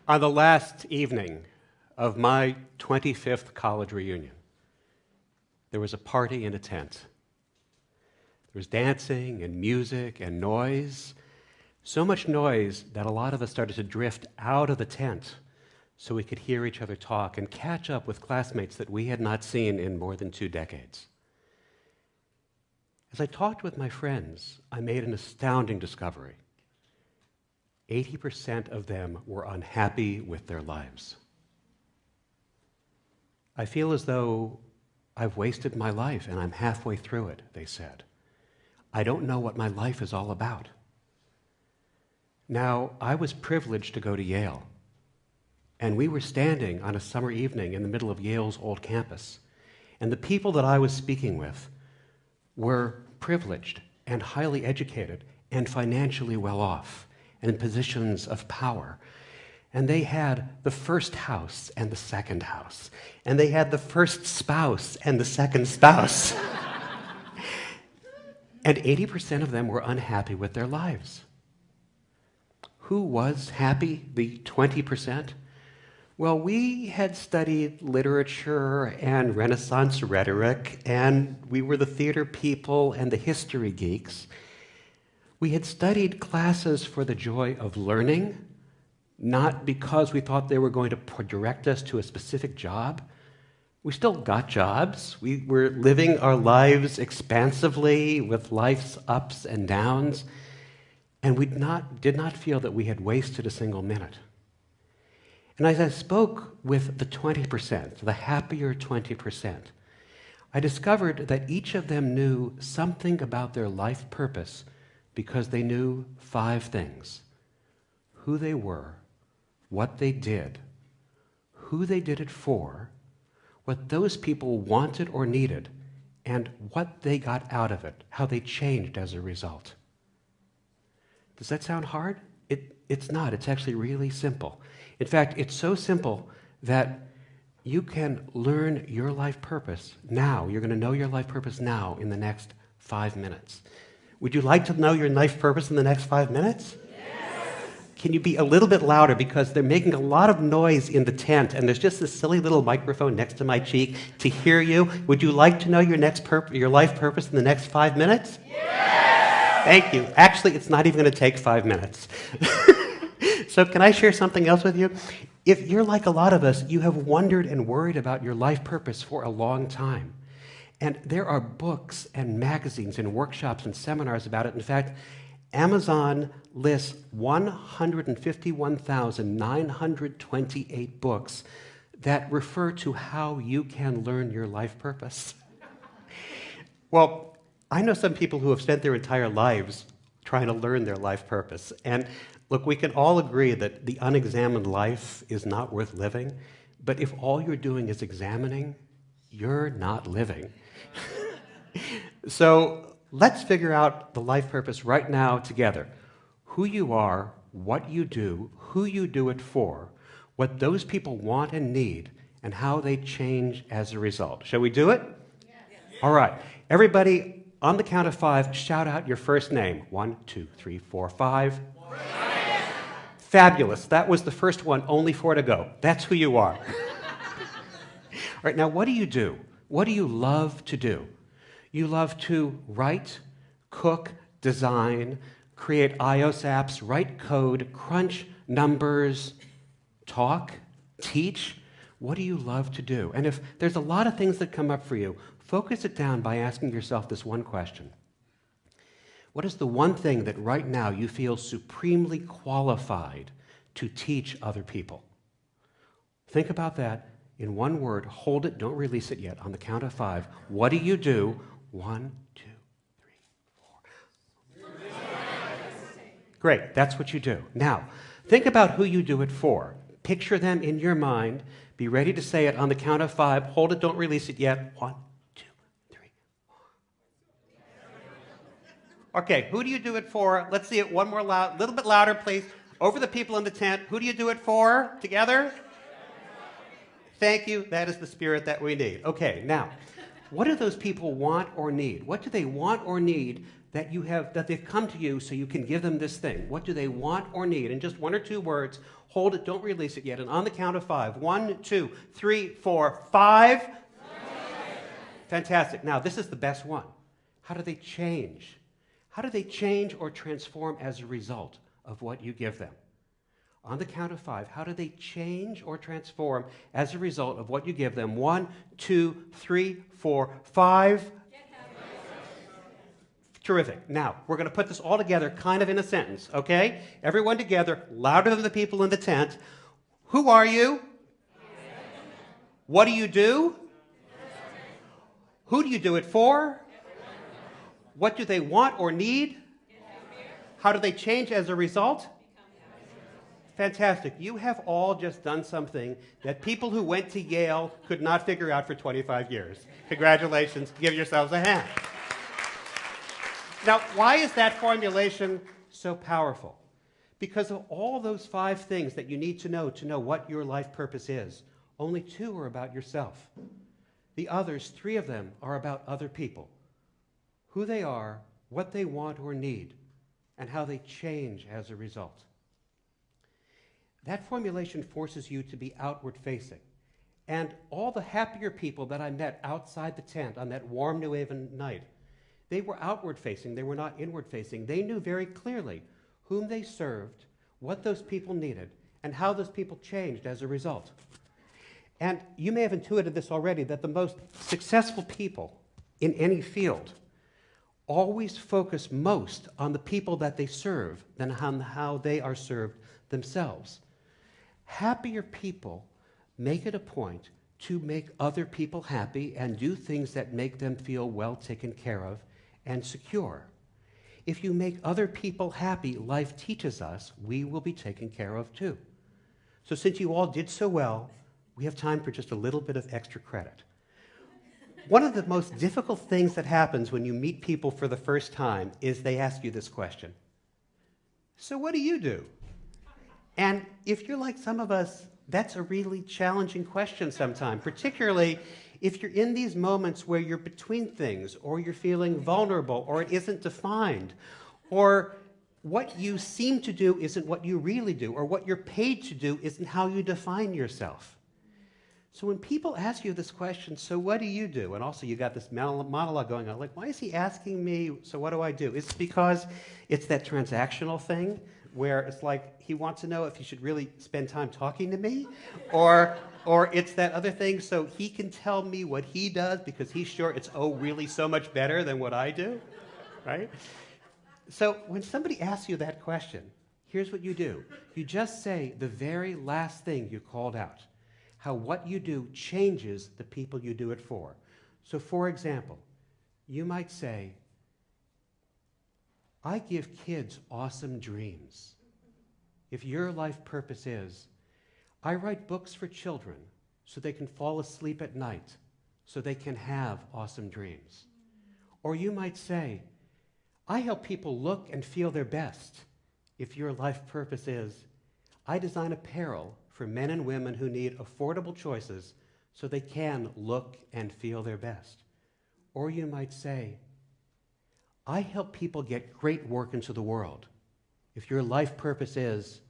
On the last evening of my 25th college reunion, there was a party in a tent. There was dancing and music and noise, so much noise that a lot of us started to drift out of the tent so we could hear each other talk and catch up with classmates that we had not seen in more than 2 decades. As I talked with my friends, I made an astounding discovery. 80% of them were unhappy with their lives. I feel as though I've wasted my life and I'm halfway through it, they said. I don't know what my life is all about. Now, I was privileged to go to Yale, and we were standing on a summer evening in the middle of Yale's old campus, and the people that I was speaking with were privileged and highly educated and financially well off and in positions of power. And they had the first house and the second house. And they had the first spouse and the second spouse. And 80% of them were unhappy with their lives. Who was happy, the 20%? Well, we had studied literature and Renaissance rhetoric, and we were the theater people and the history geeks. We had studied classes for the joy of learning, not because we thought they were going to direct us to a specific job. We still got jobs. We were living our lives expansively with life's ups and downs, and we did not feel that we had wasted a single minute. And as I spoke with the 20%, the happier 20%, I discovered that each of them knew something about their life purpose because they knew 5 things: who they were, what they did, who they did it for, what those people wanted or needed, and what they got out of it, how they changed as a result. Does that sound hard? It's not. It's actually really simple. In fact, it's so simple that you can learn your life purpose now. You're going to know your life purpose now in the next 5 minutes. Would you like to know your life purpose in the next 5 minutes? Yes. Can you be a little bit louder, because they're making a lot of noise in the tent, and there's just this silly little microphone next to my cheek to hear you. Would you like to know your life purpose in the next 5 minutes? Yes. Thank you. Actually, it's not even going to take 5 minutes. So can I share something else with you? If you're like a lot of us, you have wondered and worried about your life purpose for a long time. And there are books and magazines and workshops and seminars about it. In fact, Amazon lists 151,928 books that refer to how you can learn your life purpose. Well, I know some people who have spent their entire lives trying to learn their life purpose. And look, we can all agree that the unexamined life is not worth living, but if all you're doing is examining, you're not living. So let's figure out the life purpose right now together. Who you are, what you do, who you do it for, what those people want and need, and how they change as a result. Shall we do it? Yes. All right. Everybody, on the count of 5, shout out your first name. 1, 2, 3, 4, 5. Fabulous. That was the first one, only 4 to go. That's who you are. All right, now what do you do? What do you love to do? You love to write, cook, design, create iOS apps, write code, crunch numbers, talk, teach. What do you love to do? And if there's a lot of things that come up for you, focus it down by asking yourself this one question. What is the one thing that right now you feel supremely qualified to teach other people? Think about that in one word. Hold it. Don't release it yet. On the count of 5. What do you do? 1, 2, 3, 4. Great. That's what you do. Now, think about who you do it for. Picture them in your mind. Be ready to say it on the count of 5. Hold it. Don't release it yet. 1, 2, 3, 4. Okay, who do you do it for? Let's see it one more loud, little bit louder, please. Over the people in the tent. Who do you do it for? Together? Thank you. That is the spirit that we need. Okay, now, What do those people want or need? What do they want or need that they've come to you so you can give them this thing? What do they want or need? In just one or two words, hold it, don't release it yet. And on the count of 5, 1, 2, 3, 4, 5. Fantastic. Now, this is the best one. How do they change? How do they change or transform as a result of what you give them? On the count of 5, how do they change or transform as a result of what you give them? 1, 2, 3, 4, 5. Terrific. Now, we're going to put this all together kind of in a sentence, okay? Everyone together, louder than the people in the tent. Who are you? What do you do? Who do you do it for? What do they want or need? How do they change as a result? Fantastic. You have all just done something that people who went to Yale could not figure out for 25 years. Congratulations. Give yourselves a hand. Now, why is that formulation so powerful? Because of all those 5 things that you need to know what your life purpose is, only 2 are about yourself. The others, 3 of them, are about other people. Who they are, what they want or need, and how they change as a result. That formulation forces you to be outward-facing. And all the happier people that I met outside the tent on that warm New Haven night, they were outward-facing, they were not inward-facing. They knew very clearly whom they served, what those people needed, and how those people changed as a result. And you may have intuited this already, that the most successful people in any field always focus most on the people that they serve than on how they are served themselves. Happier people make it a point to make other people happy and do things that make them feel well taken care of and secure. If you make other people happy, life teaches us we will be taken care of too. So since you all did so well, we have time for just a little bit of extra credit. One of the most difficult things that happens when you meet people for the first time is they ask you this question. So what do you do? And if you're like some of us, that's a really challenging question sometimes, particularly if you're in these moments where you're between things, or you're feeling vulnerable, or it isn't defined, or what you seem to do isn't what you really do, or what you're paid to do isn't how you define yourself. So when people ask you this question, so what do you do? And also you got this monologue going on, like, why is he asking me, so what do I do? It's because it's that transactional thing where it's like he wants to know if he should really spend time talking to me, or it's that other thing so he can tell me what he does because he's sure it's really so much better than what I do, right? So when somebody asks you that question, here's what you do. You just say the very last thing you called out, how what you do changes the people you do it for. So for example, you might say, I give kids awesome dreams. If your life purpose is, I write books for children so they can fall asleep at night, so they can have awesome dreams. Or you might say, I help people look and feel their best. If your life purpose is, I design apparel for men and women who need affordable choices so they can look and feel their best. Or you might say, I help people get great work into the world. If your life purpose is,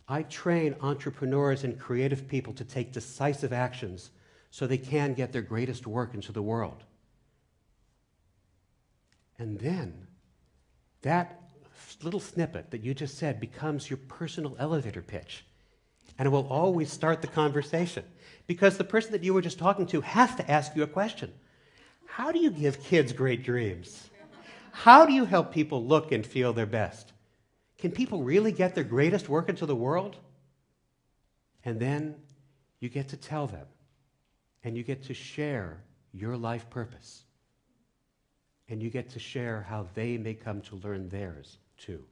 I train entrepreneurs and creative people to take decisive actions so they can get their greatest work into the world. And then that little snippet that you just said becomes your personal elevator pitch. And it will always start the conversation because the person that you were just talking to has to ask you a question. How do you give kids great dreams? How do you help people look and feel their best? Can people really get their greatest work into the world? And then you get to tell them, and you get to share your life purpose. And you get to share how they may come to learn theirs too.